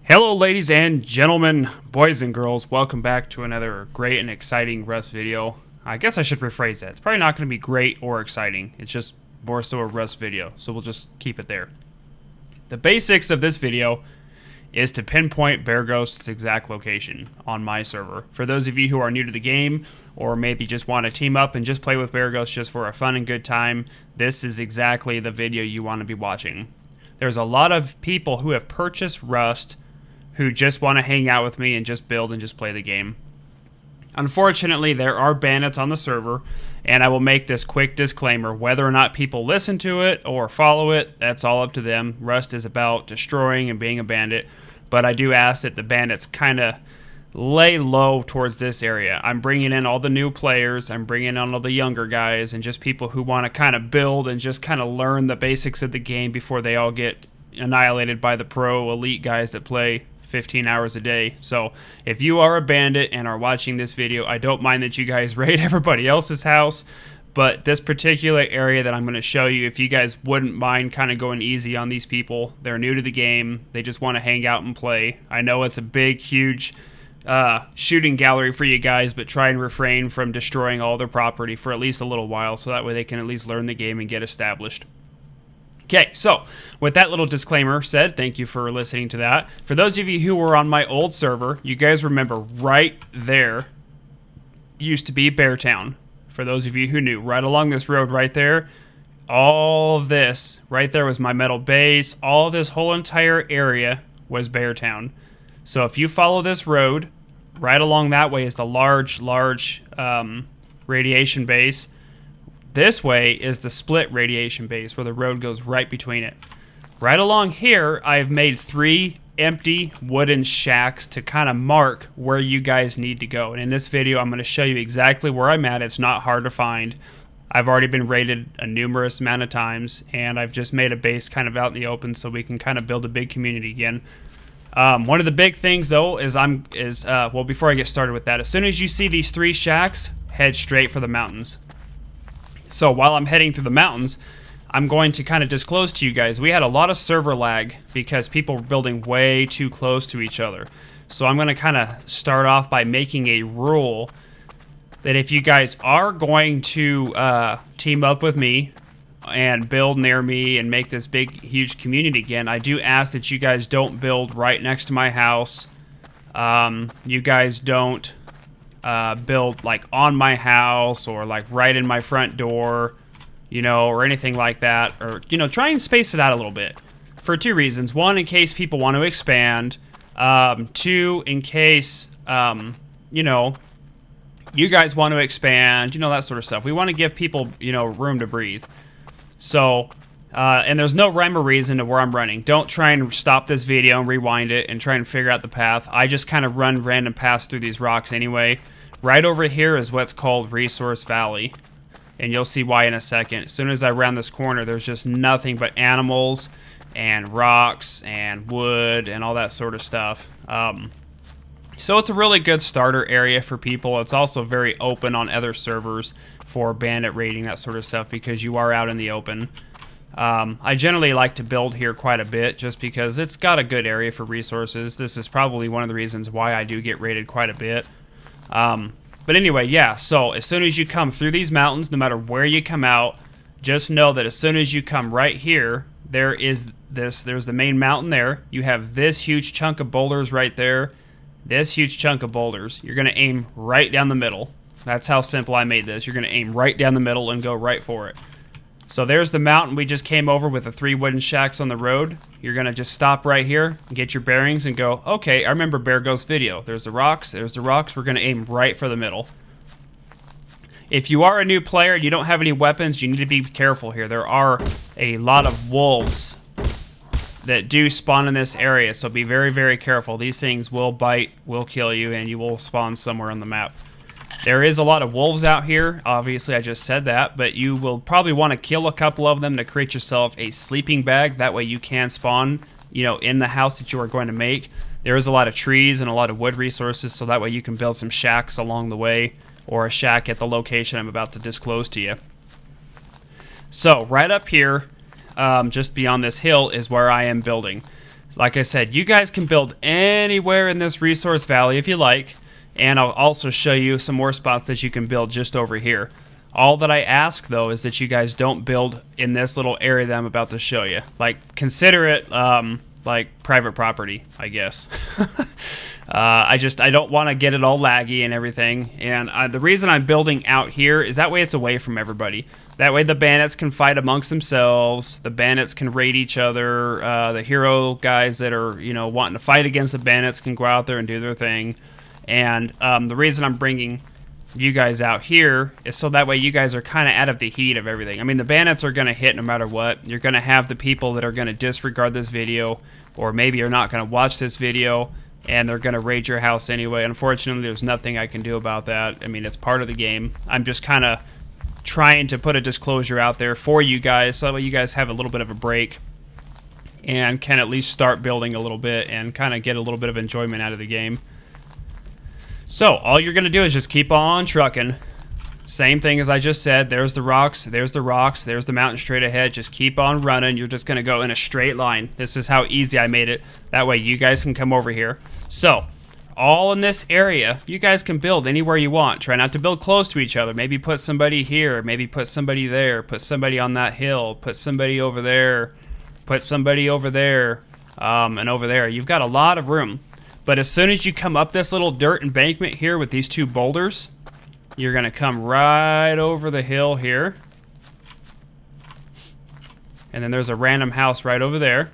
Hello ladies and gentlemen, boys and girls, welcome back to another great and exciting Rust video. I guess I should rephrase that. It's probably not going to be great or exciting. It's just more so a Rust video, so we'll just keep it there. The basics of this video is to pinpoint Bereghost's exact location on my server. For those of you who are new to the game, or maybe just want to team up and just play with Bereghost just for a fun and good time, this is exactly the video you want to be watching. There's a lot of people who have purchased Rust who just want to hang out with me and just build and just play the game. Unfortunately, there are bandits on the server, and I will make this quick disclaimer. Whether or not people listen to it or follow it, that's all up to them. Rust is about destroying and being a bandit, but I do ask that the bandits kind of lay low towards this area. I'm bringing in all the new players, I'm bringing in all the younger guys, and just people who want to kind of build and just kind of learn the basics of the game before they all get annihilated by the pro elite guys that play 15 hours a day. So if you are a bandit and are watching this video, I don't mind that you guys raid everybody else's house, but this particular area that I'm going to show you, if you guys wouldn't mind kind of going easy on these people. They're new to the game, they just want to hang out and play. I know it's a big huge shooting gallery for you guys, but try and refrain from destroying all their property for at least a little while, so that way they can at least learn the game and get established. Okay, so with that little disclaimer said, thank you for listening to that. For those of you who were on my old server, you guys remember right there used to be BereTown. For those of you who knew, right along this road right there, all of this right there was my metal base. All of this whole entire area was BereTown. So if you follow this road, right along that way is the large radiation base. This way is the split radiation base where the road goes right between it. Right along here, I've made 3 empty wooden shacks to kind of mark where you guys need to go. And in this video, I'm going to show you exactly where I'm at. It's not hard to find. I've already been raided a numerous amount of times, and I've just made a base kind of out in the open so we can kind of build a big community again. One of the big things though is well, before I get started with that, as soon as you see these 3 shacks, head straight for the mountains. So while I'm heading through the mountains, I'm going to kind of disclose to you guys, we had a lot of server lag because people were building way too close to each other. So I'm going to kind of start off by making a rule that if you guys are going to team up with me and build near me and make this big huge community again, I do ask that you guys don't build right next to my house. You guys don't build like on my house or like right in my front door, you know, or anything like that. Or, you know, try and space it out a little bit for 2 reasons. 1, in case people want to expand. 2, in case, you know, you guys want to expand, you know, that sort of stuff. We want to give people, you know, room to breathe. So, and there's no rhyme or reason to where I'm running. Don't try and stop this video and rewind it and try and figure out the path. I just kind of run random paths through these rocks anyway. Right over here is what's called Resource Valley, and you'll see why in a second. As soon as I round this corner, there's just nothing but animals and rocks and wood and all that sort of stuff. So it's a really good starter area for people. It's also very open on other servers for bandit raiding, that sort of stuff, because you are out in the open. I generally like to build here quite a bit just because it's got a good area for resources. This is probably one of the reasons why I do get raided quite a bit. But anyway, yeah, so as soon as you come through these mountains, no matter where you come out, just know that as soon as you come right here, there's the main mountain there. You have this huge chunk of boulders right there, this huge chunk of boulders. You're going to aim right down the middle. That's how simple I made this. You're going to aim right down the middle and go right for it. So there's the mountain we just came over with the 3 wooden shacks on the road. You're going to just stop right here and get your bearings and go, okay, I remember Bereghost's video. There's the rocks, there's the rocks. We're going to aim right for the middle. If you are a new player and you don't have any weapons, you need to be careful here. There are a lot of wolves that do spawn in this area, so be very, very careful. These things will bite, will kill you, and you will spawn somewhere on the map. There is a lot of wolves out here. Obviously, I just said that, but you will probably want to kill a couple of them to create yourself a sleeping bag. That way you can spawn, you know, in the house that you are going to make. There is a lot of trees and a lot of wood resources, so that way you can build some shacks along the way, or a shack at the location I'm about to disclose to you. So, right up here, just beyond this hill, is where I am building. Like I said, you guys can build anywhere in this resource valley if you like, and I'll also show you some more spots that you can build just over here. All that I ask, though, is that you guys don't build in this little area that I'm about to show you. Like, consider it like private property, I guess. I don't want to get it all laggy and everything, and the reason I'm building out here is that way it's away from everybody. That way the bandits can fight amongst themselves, the bandits can raid each other, the hero guys that are, you know, wanting to fight against the bandits can go out there and do their thing. And the reason I'm bringing you guys out here is so that way you guys are kind of out of the heat of everything. I mean, the bandits are going to hit no matter what. You're going to have the people that are going to disregard this video, or maybe you're not going to watch this video, and they're going to raid your house anyway. Unfortunately, there's nothing I can do about that. I mean, it's part of the game. I'm just kind of trying to put a disclosure out there for you guys so that you guys have a little bit of a break and can at least start building a little bit and kind of get a little bit of enjoyment out of the game. So all you're going to do is just keep on trucking. Same thing as I just said. There's the rocks, there's the rocks, there's the mountain straight ahead. Just keep on running. You're just going to go in a straight line. This is how easy I made it. That way you guys can come over here. So all in this area, you guys can build anywhere you want. Try not to build close to each other. Maybe put somebody here, maybe put somebody there, put somebody on that hill, put somebody over there, put somebody over there, and over there. You've got a lot of room. But as soon as you come up this little dirt embankment here with these two boulders, you're going to come right over the hill here. And then there's a random house right over there.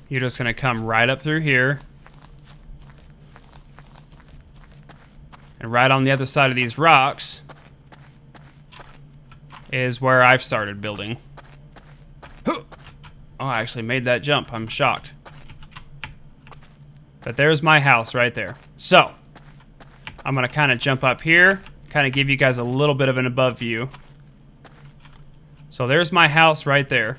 You're just going to come right up through here. And right on the other side of these rocks is where I've started building. Oh, I actually made that jump. I'm shocked. But there's my house right there. So, I'm going to kind of jump up here, kind of give you guys a little bit of an above view. So there's my house right there.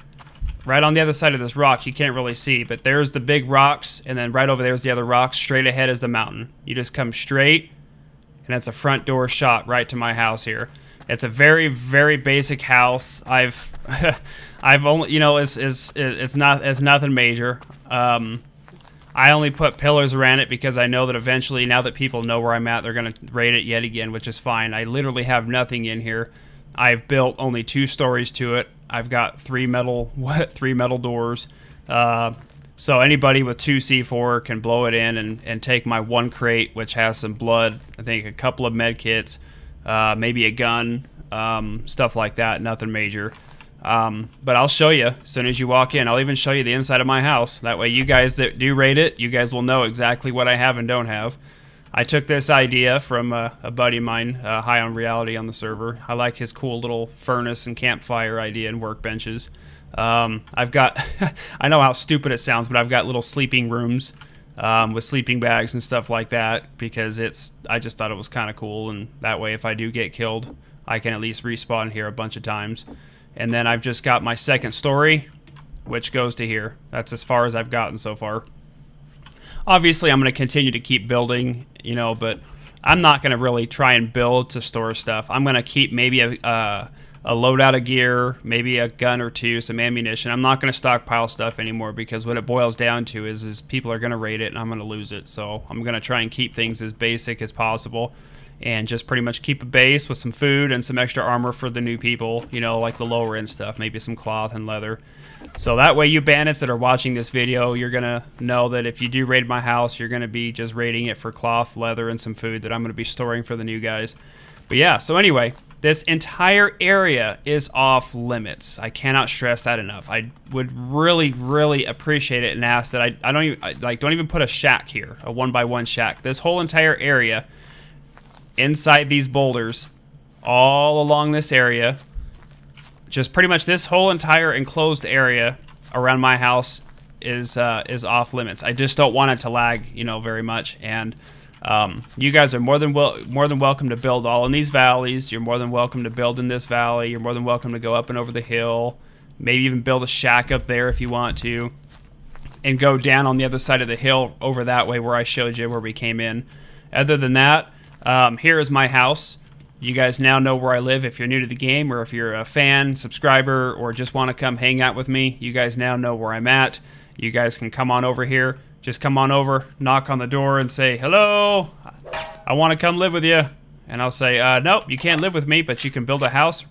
Right on the other side of this rock, you can't really see, but there's the big rocks, and then right over there's the other rocks. Straight ahead is the mountain. You just come straight, and it's a front door shot right to my house here. It's a very, very basic house. I've only, you know, it's nothing major. I only put pillars around it because I know that eventually, now that people know where I'm at, they're going to raid it yet again, which is fine. I literally have nothing in here. I've built only 2 stories to it. I've got 3 metal doors. So anybody with 2 C4 can blow it in and take my 1 crate, which has some blood, I think a couple of med kits, maybe a gun, stuff like that. Nothing major. But I'll show you as soon as you walk in. I'll even show you the inside of my house. That way you guys that do raid it, you guys will know exactly what I have and don't have. I took this idea from a buddy of mine, High on Reality on the server. I like his cool little furnace and campfire idea and workbenches. I've got, I know how stupid it sounds, but I've got little sleeping rooms with sleeping bags and stuff like that because I just thought it was kind of cool, and that way if I do get killed, I can at least respawn here a bunch of times. And then I've just got my 2nd story, which goes to here. That's as far as I've gotten so far. Obviously, I'm going to continue to keep building, you know, but I'm not going to really try and build to store stuff. I'm going to keep maybe a loadout of gear, maybe a gun or 2, some ammunition. I'm not going to stockpile stuff anymore because what it boils down to is people are going to raid it and I'm going to lose it. So I'm going to try and keep things as basic as possible. And just pretty much keep a base with some food and some extra armor for the new people, you know, like the lower end stuff, maybe some cloth and leather. So that way you bandits that are watching this video, you're going to know that if you do raid my house, you're going to be just raiding it for cloth, leather, and some food that I'm going to be storing for the new guys. But yeah, so anyway, this entire area is off limits. I cannot stress that enough. I would really, really appreciate it and ask that I don't even put a shack here, a 1x1 shack. This whole entire area inside these boulders, all along this area, just pretty much this whole entire enclosed area around my house is off limits. I just don't want it to lag, you know, very much. And you guys are more than welcome to build all in these valleys. You're more than welcome to build in this valley. You're more than welcome to go up and over the hill. Maybe even build a shack up there if you want to, and go down on the other side of the hill over that way where I showed you where we came in. Other than that, here is my house. You guys now know where I live if you're new to the game, or if you're a fan, subscriber, or just want to come hang out with me. You guys now know where I'm at. You guys can come on over here. Just come on over, knock on the door, and say, hello, I want to come live with you. And I'll say, nope, you can't live with me, but you can build a house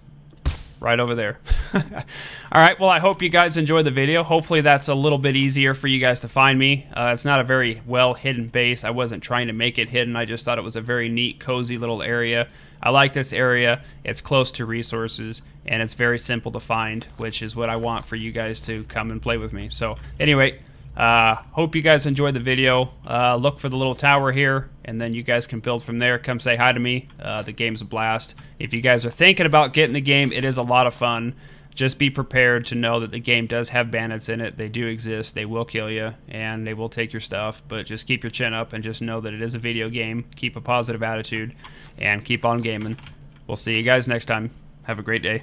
right over there. All right, well, I hope you guys enjoyed the video. Hopefully that's a little bit easier for you guys to find me. It's not a very well hidden base. I wasn't trying to make it hidden. I just thought it was a very neat, cozy little area. I like this area. It's close to resources, and it's very simple to find, which is what I want for you guys to come and play with me. So anyway, hope you guys enjoyed the video. Look for the little tower here, and then you guys can build from there. Come say hi to me. The game's a blast. If you guys are thinking about getting the game, it is a lot of fun. Just be prepared to know that the game does have bandits in it. They do exist. They will kill you, and they will take your stuff. But just keep your chin up and just know that it is a video game. Keep a positive attitude, and keep on gaming. We'll see you guys next time. Have a great day.